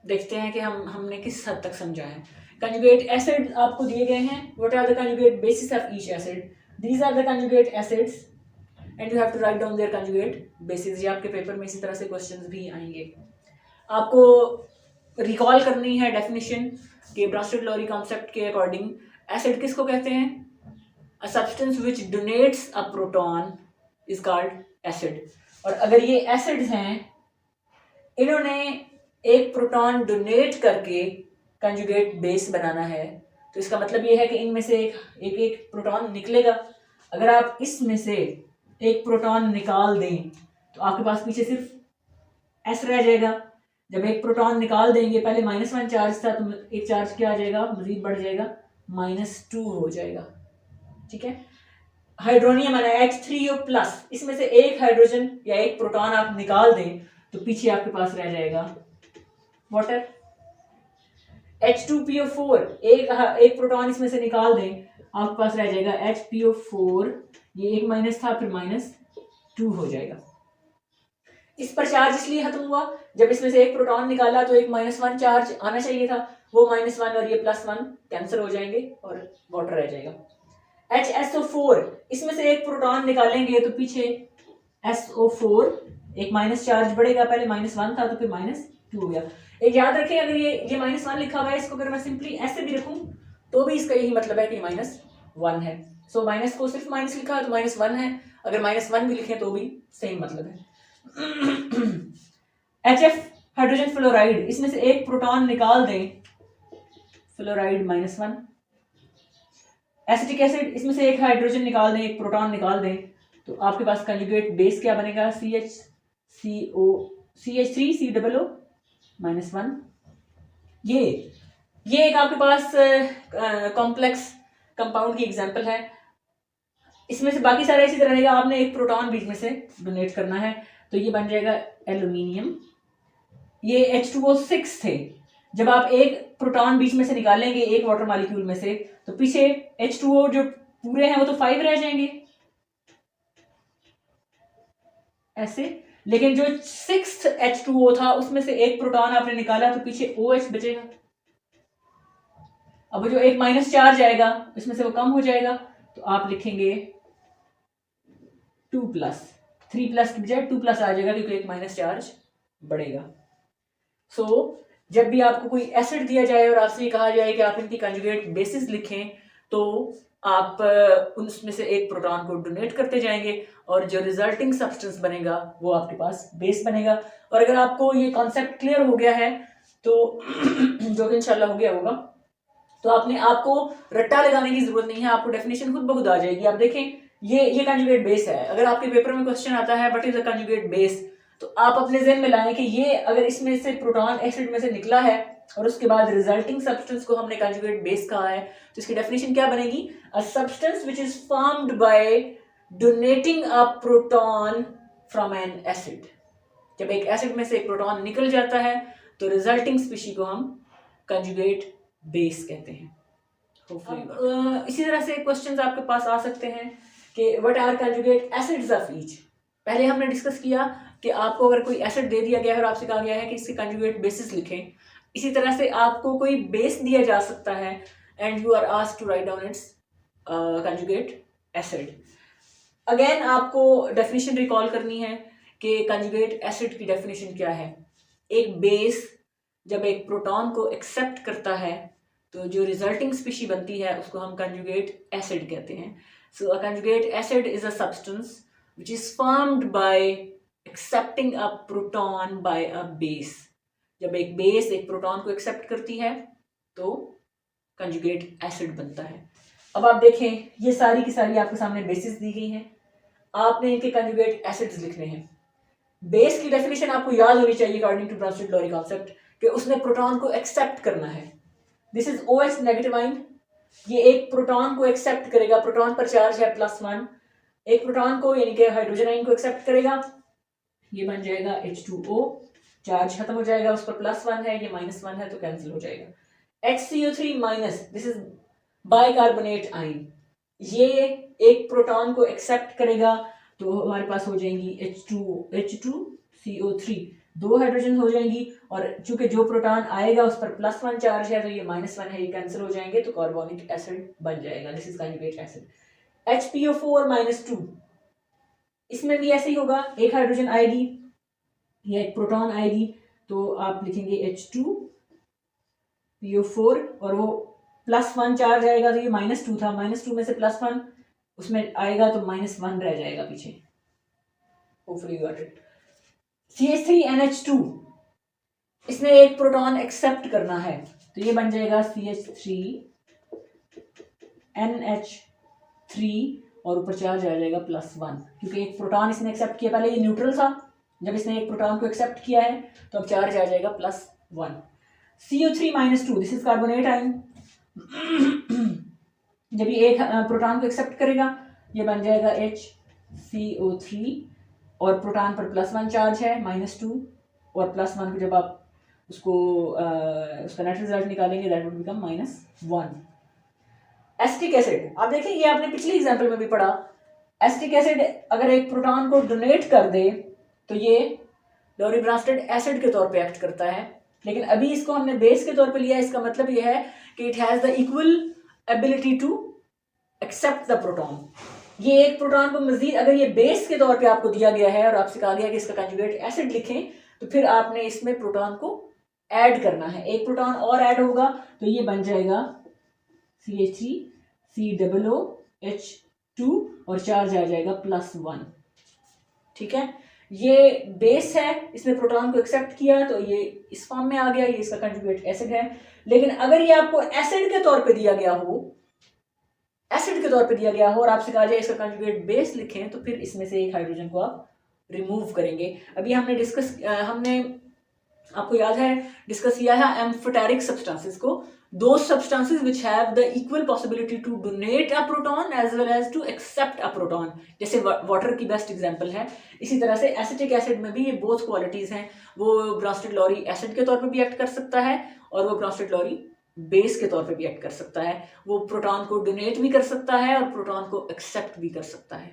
देखते हैं कि हमने किस हद तक समझा है। कंजुगेट एसिड आपको दिए गए हैं, what are the conjugate bases of each acid, these are the conjugate acids and you have to write down their conjugate bases. ये आपके पेपर में इसी तरह से क्वेश्चंस भी आएंगे। आपको रिकॉल करनी है डेफिनेशन के ब्रांस्टेड-लॉरी कॉन्सेप्ट के अकॉर्डिंग एसिड किसको कहते हैं? A substance which donates a proton is called acid. और अगर ये एसिड्स हैं, इन्होंने एक प्रोटॉन डोनेट करके कंजुगेट बेस बनाना है, तो इसका मतलब ये है कि इनमें से एक प्रोटॉन निकलेगा। अगर आप इसमें से एक प्रोटॉन निकाल दें तो आपके पास पीछे सिर्फ एस रह जाएगा। जब एक प्रोटॉन निकाल देंगे, पहले -1 चार्ज था तो एक चार्ज क्या आ जाएगा, मजीद बढ़ जाएगा, -2 हो जाएगा। ठीक है। हाइड्रोनियम H3O+, इसमें से एक हाइड्रोजन या एक प्रोटॉन आप निकाल दें तो पीछे आपके पास रह जाएगा वाटर। H2PO4, एक प्रोटॉन इसमें से निकाल दें, आपके पास रह जाएगा HPO4, ये एक माइनस था फिर -2 हो जाएगा। इस पर चार्ज इसलिए खत्म हुआ, जब इसमें से एक प्रोटॉन निकाला तो एक -1 चार्ज आना चाहिए था, वो -1 और ये +1 कैंसिल हो जाएंगे और वाटर रह जाएगा। HSO4, इसमें से एक प्रोटॉन निकालेंगे तो पीछे SO4, एक माइनस चार्ज बढ़ेगा, पहले -1 था तो फिर -2 हो गया। एक याद रखें, अगर ये -1 लिखा हुआ है, इसको अगर मैं सिंपली ऐसे भी रखूं तो भी इसका यही मतलब है कि -1 है। सो माइनस को सिर्फ माइनस लिखा है तो -1 है, अगर -1 भी लिखें तो भी सेम मतलब है। HF हाइड्रोजन फ्लोराइड, इसमें से एक प्रोटॉन निकाल दें, फ्लोराइड -1। एसिटिक एसिड, इसमें से एक हाइड्रोजन निकाल दें, एक प्रोटॉन निकाल दें, तो आपके पास कंजुगेट बेस क्या बनेगा, CH3COO-1। ये एक आपके पास कॉम्प्लेक्स कंपाउंड की एग्जांपल है। इसमें से बाकी सारा इसी तरह रहेगा, आपने एक प्रोटॉन बीच में से डोनेट करना है तो ये बन जाएगा एल्यूमिनियम। ये H2O6 थे, जब आप एक प्रोटॉन बीच में से निकालेंगे एक वाटर मॉलिक्यूल में से तो पीछे H2O जो पूरे हैं वो तो 5 रह जाएंगे ऐसे, लेकिन जो 6th H2O था उसमें से एक प्रोटॉन आपने निकाला तो पीछे OH बचेगा। अब जो एक माइनस चार्ज आएगा इसमें से वो कम हो जाएगा, तो आप लिखेंगे 2+, 3+ की बजाय 2+ आ जाएगा क्योंकि एक माइनस चार्ज बढ़ेगा। सो जब भी आपको कोई एसिड दिया जाए और आपसे कहा जाए कि आप इनकी कंजुगेट बेसिस लिखें, तो आप उसमें से एक प्रोटॉन को डोनेट करते जाएंगे और जो रिजल्टिंग सब्सटेंस बनेगा वो आपके पास बेस बनेगा। और अगर आपको ये कॉन्सेप्ट क्लियर हो गया है तो जो कि इंशाल्लाह हो गया होगा, तो आपको रट्टा लगाने की जरूरत नहीं है, आपको डेफिनेशन खुद ब खुद आ जाएगी। आप देखें, ये कंजुगेट बेस है। अगर आपके पेपर में क्वेश्चन आता है what is the conjugate base, तो आप अपने ज़हन में लाएं कि ये अगर इसमें से प्रोटॉन एसिड में से निकला है और उसके बाद रिजल्टिंग सब्सटेंस को हमने कंजुगेट बेस कहा है, तो इसकी डेफिनेशन क्या बनेगी, a substance which is formed by donating a proton from N acid. जब एक एसिड में से एक प्रोटॉन निकल जाता है तो रिजल्टिंग स्पीशी को हम कंजुगेट बेस कहते हैं। इसी तरह से क्वेश्चंस आपके पास आ सकते हैं कि what are conjugate acids of each. पहले हमने डिस्कस किया कि आपको अगर कोई एसिड दे दिया गया है और आपसे कहा गया है कि इसके कंजुगेट बेसिस लिखें, इसी तरह से आपको कोई बेस दिया जा सकता है and you are asked to write down its conjugate acid. Again आपको डेफिनेशन रिकॉल करनी है कि कंजुगेट एसिड की डेफिनेशन क्या है। एक बेस जब एक प्रोटॉन को एक्सेप्ट करता है तो जो रिजल्टिंग स्पीशी बनती है उसको हम कंजुगेट एसिड कहते हैं। So a conjugate acid is a substance which is formed by accepting a proton by a base। जब एक बेस एक प्रोटॉन को एक्सेप्ट करती है तो कंजुगेट एसिड बनता है। अब आप देखें, ये सारी की सारी आपके सामने बेसिस दी गई हैं, आपने इनके कंजुगेट एसिड्स लिखने हैं। बेस की डेफिनेशन आपको याद होनी चाहिए अकॉर्डिंग टू ब्रांस्टेड-लॉरी कॉन्सेप्ट कि उसने प्रोटॉन को एक्सेप्ट करना है। This is OH negative ion, ये एक प्रोटॉन को एक्सेप्ट करेगा, प्रोटॉन पर चार्ज है +1, एक प्रोटॉन को यानी कि हाइड्रोजन आयन को एक्सेप्ट करेगा, ये बन जाएगा H2O, चार्ज खत्म हो जाएगा, उस पर +1 है, ये -1 है तो कैंसिल हो जाएगा। HCO3-, this is bicarbonate ion, ये एक प्रोटॉन को एक्सेप्ट करेगा तो हमारे पास हो जाएंगी H2CO3, 2 हाइड्रोजन हो जाएंगी, और चूंकि जो प्रोटॉन आएगा उस पर +1 चार्ज है तो ये -1 है, ये कैंसिल हो जाएंगे तो कार्बोनिक एसिड बन जाएगा। This is conjugate acid. HPO4-2, इसमें भी ऐसे ही होगा, एक हाइड्रोजन आएगी या एक प्रोटॉन आएगी तो आप लिखेंगे H2PO4 और वो +1 चार्ज आएगा तो ये -2 था, -2 में से +1 उसमें आएगा तो -1 रह जाएगा पीछे। Hopefully got it. CH3NH2, इसने एक प्रोटॉन एक्सेप्ट करना है तो ये बन जाएगा CH3NH3 और ऊपर चार्ज आ जाएगा +1, क्योंकि एक प्रोटॉन इसने एक्सेप्ट किया। पहले ये न्यूट्रल था, जब इसने एक प्रोटॉन को एक्सेप्ट किया है तो अब चार्ज आ जाएगा +1। CO3-2, this is carbonate ion. जब ये एक प्रोटॉन को एक्सेप्ट करेगा ये बन जाएगा HCO3 और प्रोटॉन पर +1 चार्ज है, -2 और +1 को जब आप उसको उसका नेट रिजल्ट निकालेंगे that would become -1। Acetic acid, आप देखिए ये आपने पिछले एग्जांपल में भी पढ़ा, एसिटिक एसिड अगर एक प्रोटॉन को डोनेट कर दे तो ये डोरीब्रास्टेड एसिड के तौर पे एक्ट करता है, लेकिन अभी इसको हमने बेस के तौर पे लिया। इसका मतलब ये है कि it has the equal ability to accept the proton. ये एक प्रोटॉन को मजीद अगर ये बेस के तौर पे आपको दिया गया है और आपसे कहा गया कि इसका कंजुगेट एसिड लिखें तो फिर आपने इसमें प्रोटॉन को ऐड करना है, एक प्रोटॉन और ऐड होगा तो ये बन जाएगा CH3COOH2 और चार्ज आ जाएगा +1। ठीक है, ये बेस है, इसने प्रोटॉन को एक्सेप्ट किया तो ये इस फॉर्म में आ गया, ये इसका कंजुगेट एसिड है। लेकिन अगर ये आपको एसिड के तौर पे दिया गया हो, एसिड के तौर पे दिया गया हो और आपसे कहा जाए इसका कंजुगेट बेस लिखें तो फिर इसमें से एक हाइड्रोजन को आप रिमूव करेंगे। अभी हमने आपको याद है डिस्कस किया है एम्फोटेरिक सब्सटेंसेस को, दो substances which have the equal possibility to donate a proton as well as to accept a proton, जैसे वाटर की बेस्ट एग्जांपल है। इसी तरह से एसिटिक एसिड में भी ये बोथ क्वालिटीज हैं, वो ब्रांस्टेड लॉरी एसिड के तौर पे भी एक्ट कर सकता है और वो ब्रांस्टेड लॉरी बेस के तौर पे भी एक्ट कर सकता है। वो प्रोटॉन को डोनेट भी कर सकता है और प्रोटॉन को एक्सेप्ट भी कर सकता है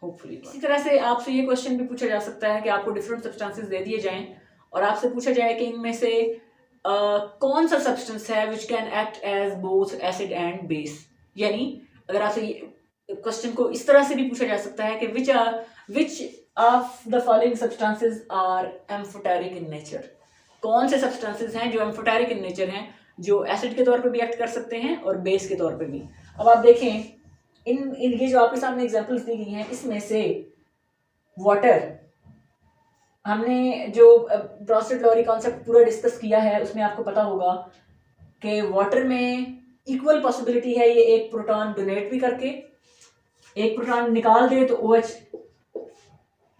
होपफुली। इसी तरह से आपसे ये क्वेश्चन भी पूछा जा सकता है कि आपको डिफरेंट सब्सटेंसेस दे दिए जाएं और आपसे पूछा जाए कि इनमें से कौन सा सब्सटेंस है which can act as both acid and base. यानी अगर आपसे क्वेश्चन को इस तरह से भी पूछा जा सकता है कि which of the following substances are amphoteric in nature, कौन से सब्सटेंसेस हैं जो एम्फोटेरिक इन नेचर हैं, जो एसिड के तौर पे भी एक्ट कर सकते हैं और बेस के तौर पे भी। अब आप देखें इन ये जो आपके सामने एग्जांपल्स दी गई हैं इसमें से वाटर, हमने जो ब्रांस्टेड लॉरी कॉन्सेप्ट पूरा डिस्कस किया है उसमें आपको पता होगा कि वाटर में इक्वल पॉसिबिलिटी है ये एक प्रोटॉन डोनेट भी करके, एक प्रोटॉन निकाल दे तो OH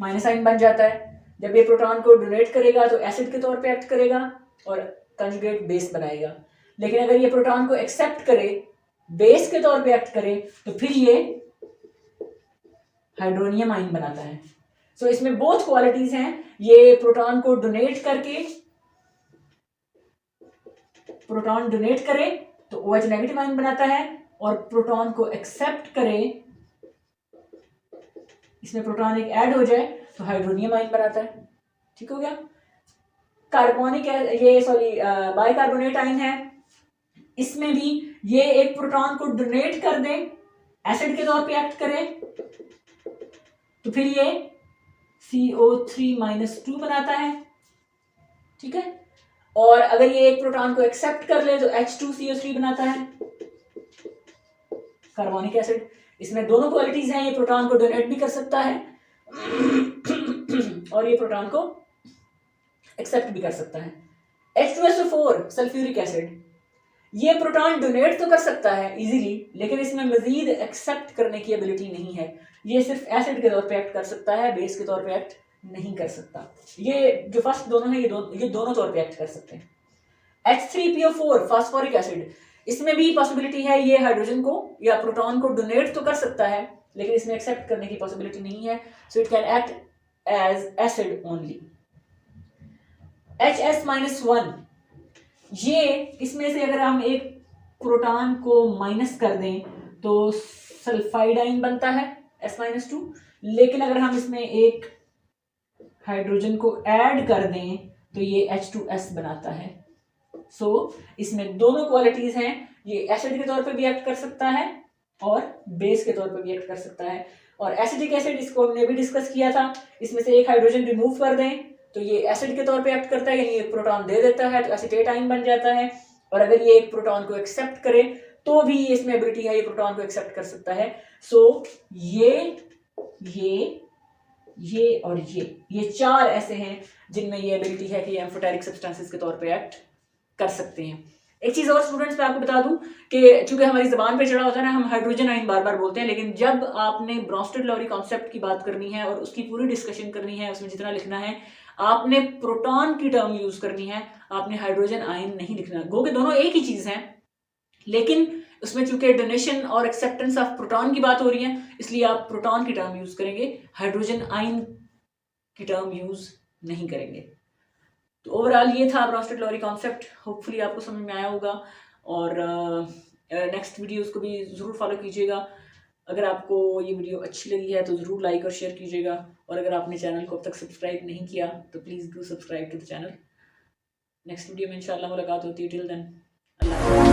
माइनस आइन बन जाता है। जब ये प्रोटॉन को डोनेट करेगा तो एसिड के तौर पे एक्ट करेगा और कंजुगेट बेस बनाएगा। लेकिन अगर ये प्रोटॉन को एक्सेप्ट करे, बेस के तौर पे एक्ट करे तो फिर ये हाइड्रोनियम आइन बनाता है। सो इसमें बोथ क्वालिटीज हैं, ये प्रोटॉन को डोनेट करे तो OH नेगेटिव आयन बनाता है और प्रोटॉन को एक्सेप्ट करे, इसमें प्रोटॉन एक ऐड हो जाए तो हाइड्रोनियम आयन बनाता है। ठीक हो गया। बाइकार्बोनेट आयन है, इसमें भी ये एक प्रोटॉन को डोनेट कर दे, एसिड के तौर पे एक्ट करे तो फिर ये CO3-2 बनाता है। ठीक है, और अगर ये एक प्रोटॉन को एक्सेप्ट कर ले तो H2CO3 बनाता है, कार्बोनिक एसिड। इसमें दोनों क्वालिटीज हैं, ये प्रोटॉन को डोनेट भी कर सकता है और ये प्रोटॉन को एक्सेप्ट भी कर सकता है। H2SO4 सल्फ्यूरिक एसिड, ये प्रोटॉन डोनेट तो कर सकता है इजीली, लेकिन इसमें मजीद एक्सेप्ट करने की एबिलिटी नहीं है। ये सिर्फ एसिड के तौर पे एक्ट कर सकता है, बेस के तौर पे एक्ट नहीं कर सकता। ये जो फर्स्ट दोनों है ये दोनों तौर पे एक्ट कर सकते हैं। H3PO4 फास्फोरिक एसिड, इसमें भी पॉसिबिलिटी है ये हाइड्रोजन को या प्रोटॉन को डोनेट तो कर सकता है, लेकिन इसमें एक्सेप्ट करने की पॉसिबिलिटी नहीं है, so it can act as acid only. HS-1, ये इसमें से अगर हम एक प्रोटॉन को माइनस कर दें तो सल्फाइड आयन बनता है S-2, लेकिन अगर हम इसमें एक हाइड्रोजन को ऐड कर दें तो ये H2S बनाता है। सो इसमें दोनों क्वालिटीज हैं, ये एसिड के तौर पे भी एक्ट कर सकता है और बेस के तौर पे भी एक्ट कर सकता है। और एसिडिक एसिड, इसको हमने भी डिस्कस किया था, इसमें से एक हाइड्रोजन रिमूव कर दें तो ये एसिड के तौर पे एक्ट करता है, यानी एक प्रोटॉन दे देता है तो एसीटेट आयन बन जाता है। और अगर ये एक प्रोटॉन को एक्सेप्ट करे तो भी इसमें एबिलिटी है, ये प्रोटॉन को एक्सेप्ट कर सकता है। सो ये और ये चार ऐसे हैं जिनमें ये एबिलिटी है कि एम्फोटेरिक सब्सटेंसेस के तौर पे एक्ट कर सकते हैं। एक चीज और स्टूडेंट्स मैं आपको बता दूं कि चूंकि हमारी जबान पे चढ़ा होता है ना, हम हाइड्रोजन आयन बार बार बोलते हैं, लेकिन जब आपने ब्रोंस्टेड-लॉरी कॉन्सेप्ट की बात करनी है और उसकी पूरी डिस्कशन करनी है, उसमें जितना लिखना है आपने प्रोटॉन की टर्म यूज करनी है, आपने हाइड्रोजन आयन नहीं लिखना। गो के दोनों एक ही चीज है, लेकिन उसमें चूंकि डोनेशन और एक्सेप्टेंस ऑफ प्रोटॉन की बात हो रही है, इसलिए आप प्रोटॉन की टर्म यूज करेंगे, हाइड्रोजन आयन की टर्म यूज नहीं करेंगे। तो ओवरऑल ये था ब्रोंस्टेड-लॉरी कॉन्सेप्ट, होपफुली आपको समझ में आया होगा। और नेक्स्ट वीडियोस को भी ज़रूर फॉलो कीजिएगा। अगर आपको ये वीडियो अच्छी लगी है तो ज़रूर लाइक और शेयर कीजिएगा, और अगर आपने चैनल को अब तक सब्सक्राइब नहीं किया तो please do subscribe to the channel. Next video में इंशाल्लाह मुलाकात होती है। टिल देन अल्लाह।